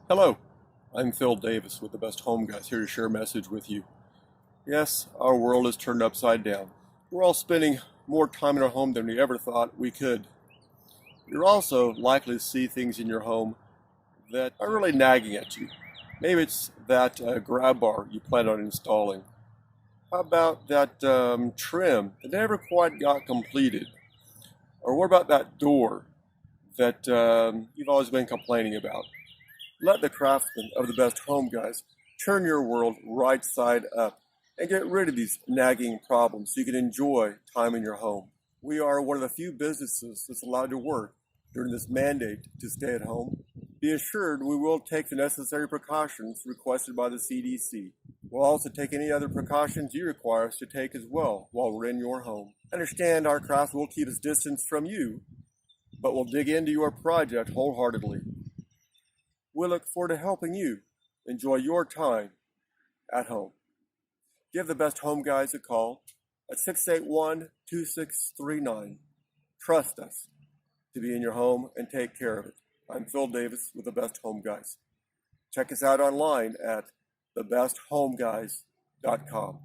Hello, I'm Phil Davis with the Best Home Guys here to share a message with you. Yes, our world is turned upside down. We're all spending more time in our home than we ever thought we could. You're also likely to see things in your home that are really nagging at you. Maybe it's that grab bar you plan on installing. How about that trim that never quite got completed? Or what about that door that you've always been complaining about? Let the craftsmen of the Best Home Guys turn your world right side up and get rid of these nagging problems so you can enjoy time in your home. We are one of the few businesses that's allowed to work during this mandate to stay at home. Be assured we will take the necessary precautions requested by the CDC. We'll also take any other precautions you require us to take as well while we're in your home. Understand our craft will keep its distance from you, but we'll dig into your project wholeheartedly. We look forward to helping you enjoy your time at home. Give the Best Home Guys a call at 681-2639. Trust us to be in your home and take care of it. I'm Phil Davis with the Best Home Guys. Check us out online at thebesthomeguys.com.